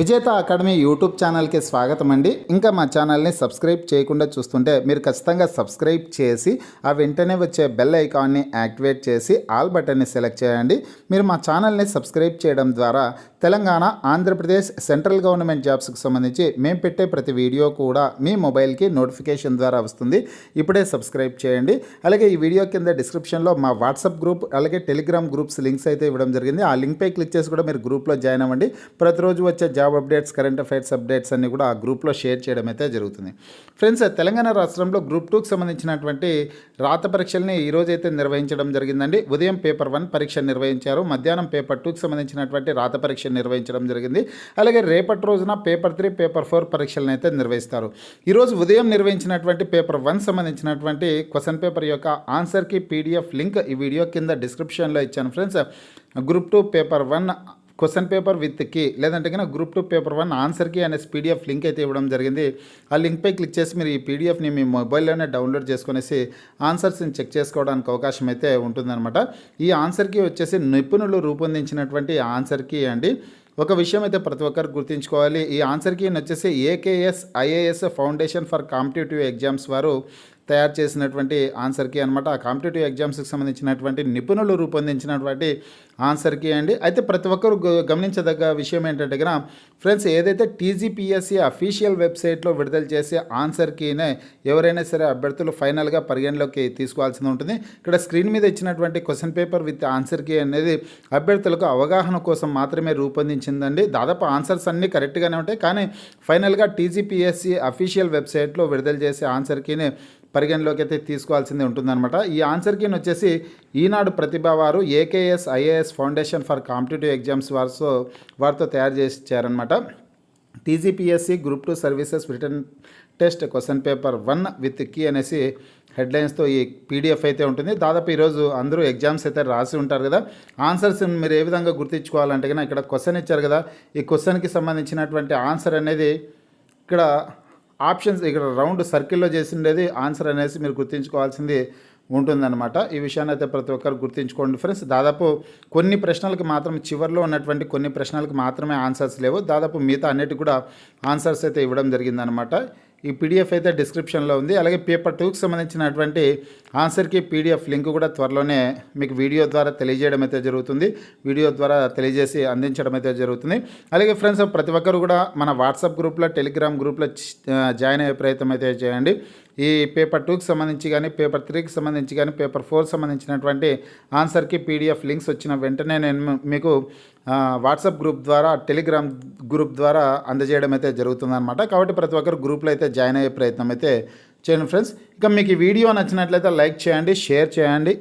విజేత academy YouTube ఛానల్కి స్వాగతం అండి. ఇంకా మా ఛానల్ని సబ్స్క్రైబ్ చేయకుండా చూస్తుంటే మీరు ఖచ్చితంగా సబ్స్క్రైబ్ చేసి ఆ వెంటనే వచ్చే బెల్ ఐకాన్ని యాక్టివేట్ చేసి ఆల్ బటన్ని సెలెక్ట్ చేయండి. మీరు మా ఛానల్ని సబ్స్క్రైబ్ చేయడం ద్వారా తెలంగాణ, ఆంధ్రప్రదేశ్ సెంట్రల్ గవర్నమెంట్ జాబ్స్కి సంబంధించి మేము పెట్టే ప్రతి వీడియో కూడా మీ మొబైల్కి నోటిఫికేషన్ ద్వారా వస్తుంది. ఇప్పుడే సబ్స్క్రైబ్ చేయండి. అలాగే ఈ వీడియో కింద డిస్క్రిప్షన్లో మా వాట్సాప్ గ్రూప్ అలాగే టెలిగ్రామ్ గ్రూప్స్ లింక్స్ అయితే ఇవ్వడం జరిగింది. ఆ లింక్పై క్లిక్ చేసి కూడా మీరు గ్రూప్లో జాయిన్ అవ్వండి. ప్రతిరోజు వచ్చే job updates, current affairs updates అన్ని కూడా ఆ గ్రూప్లో షేర్ చేయడం అయితే జరుగుతుంది. ఫ్రెండ్స్, తెలంగాణ రాష్ట్రంలో గ్రూప్ 2కి సంబంధించినటువంటి రాత పరీక్షల్ని ఈరోజు అయితే నిర్వహించడం జరిగిందండి. ఉదయం పేపర్ 1 పరీక్ష నిర్వహించారు. మధ్యాహ్నం పేపర్ 2కి సంబంధించినటువంటి రాత పరీక్ష నిర్వహించడం జరిగింది. అలాగే రేపటి రోజున పేపర్ 3, పేపర్ 4 పరీక్షలను అయితే నిర్వహిస్తారు. ఈరోజు ఉదయం నిర్వహించినటువంటి పేపర్ 1 సంబంధించినటువంటి క్వశ్చన్ పేపర్ యొక్క ఆన్సర్కి పీడిఎఫ్ లింక్ ఈ వీడియో కింద డిస్క్రిప్షన్లో ఇచ్చాను. Friends, group 2 paper 1 question paper with key లేదంటే కన్నా గ్రూప్ 2 పేపర్ 1 ఆన్సర్ కీ అనే పీడిఎఫ్ లింక్ అయితే ఇవ్వడం జరిగింది. ఆ లింక్పై క్లిక్ చేసి మీరు ఈ పీడిఎఫ్ని మీ మొబైల్లోనే డౌన్లోడ్ చేసుకునేసి ఆన్సర్స్ని చెక్ చేసుకోవడానికి అవకాశం అయితే ఉంటుందన్నమాట. ఈ ఆన్సర్ కీ వచ్చేసి నిపుణులు రూపొందించినటువంటి ఆన్సర్ కీ అండి. ఒక విషయం అయితే ప్రతి ఒక్కరు గుర్తుంచుకోవాలి. ఈ ఆన్సర్ కీ వచ్చేసి AKS IAS foundation for competitive exams వారు తయారు చేసినటువంటి ఆన్సర్ కీ అనమాట. ఆ కాంపిటేటివ్ ఎగ్జామ్స్కి సంబంధించినటువంటి నిపుణులు రూపొందించినటువంటి ఆన్సర్ కీ అండి. అయితే ప్రతి ఒక్కరు గమనించదగ్గ విషయం ఏంటంటే కనుక ఫ్రెండ్స్, ఏదైతే టీజీపీఎస్సీ అఫీషియల్ వెబ్సైట్లో విడుదల చేసే ఆన్సర్ కీనే ఎవరైనా సరే అభ్యర్థులు ఫైనల్గా పరిగణలోకి తీసుకోవాల్సి ఉంటుంది. ఇక్కడ స్క్రీన్ మీద ఇచ్చినటువంటి question paper with answer key అనేది అభ్యర్థులకు అవగాహన కోసం మాత్రమే రూపొందించిందండి. దాదాపు ఆన్సర్స్ అన్నీ కరెక్ట్గానే ఉంటాయి, కానీ ఫైనల్గా టీజీపీఎస్సీ అఫీషియల్ వెబ్సైట్లో విడుదల చేసే ఆన్సర్ కీని పరిగణలోకి అయితే తీసుకోవాల్సిందే ఉంటుందన్నమాట. ఈ ఆన్సర్ కీని వచ్చేసి ఈనాడు ప్రతిభ వారు AKS IAS foundation for competitive exams వారితో తయారు చేసి ఇచ్చారనమాట. TGPSC group 2 services written test question paper 1 with key అనేసి హెడ్లైన్స్తో ఈ పీడిఎఫ్ అయితే ఉంటుంది. దాదాపు ఈరోజు అందరూ ఎగ్జామ్స్ అయితే రాసి ఉంటారు కదా. ఆన్సర్స్ మీరు ఏ విధంగా గుర్తించుకోవాలంటే కన్నా ఇక్కడ క్వశ్చన్ ఇచ్చారు కదా, ఈ క్వశ్చన్కి సంబంధించినటువంటి ఆన్సర్ అనేది ఇక్కడ ఆప్షన్స్ ఇక్కడ రౌండ్ సర్కిల్లో చేసిండేది ఆన్సర్ అనేసి మీరు గుర్తుంచుకోవాల్సింది ఉంటుందన్నమాట. ఈ విషయాన్ని అయితే ప్రతి ఒక్కరు గుర్తుంచుకోండి ఫ్రెండ్స్. దాదాపు కొన్ని ప్రశ్నలకు మాత్రం చివరిలో ఉన్నటువంటి కొన్ని ప్రశ్నలకు మాత్రమే ఆన్సర్స్ లేవు. దాదాపు మిగతా అన్నిటికి కూడా ఆన్సర్స్ అయితే ఇవ్వడం జరిగిందనమాట. ఈ పీడిఎఫ్ అయితే డిస్క్రిప్షన్లో ఉంది. అలాగే పేపర్ 2కి సంబంధించినటువంటి ఆన్సర్కి పీడిఎఫ్ లింక్ కూడా త్వరలోనే మీకు వీడియో ద్వారా తెలియజేయడం అయితే జరుగుతుంది. వీడియో ద్వారా తెలియజేసి అందించడం అయితే జరుగుతుంది. అలాగే ఫ్రెండ్స్, ప్రతి ఒక్కరు కూడా మన వాట్సాప్ గ్రూప్లో, టెలిగ్రామ్ గ్రూప్లో జాయిన్ అయ్యే ప్రయత్నం అయితే చేయండి. ఈ పేపర్ 2కి సంబంధించి కానీ, పేపర్ 3కి సంబంధించి కానీ, పేపర్ 4 సంబంధించినటువంటి ఆన్సర్కి పీడిఎఫ్ లింక్స్ వచ్చిన వెంటనే నేను మీకు వాట్సాప్ గ్రూప్ ద్వారా, టెలిగ్రామ్ గ్రూప్ ద్వారా అందజేయడం అయితే జరుగుతుందన్నమాట. కాబట్టి ప్రతి ఒక్కరు గ్రూప్లో అయితే జాయిన్ అయ్యే ప్రయత్నం అయితే చేయండి ఫ్రెండ్స్. ఇక మీకు ఈ వీడియో నచ్చినట్లయితే లైక్ చేయండి, షేర్ చేయండి.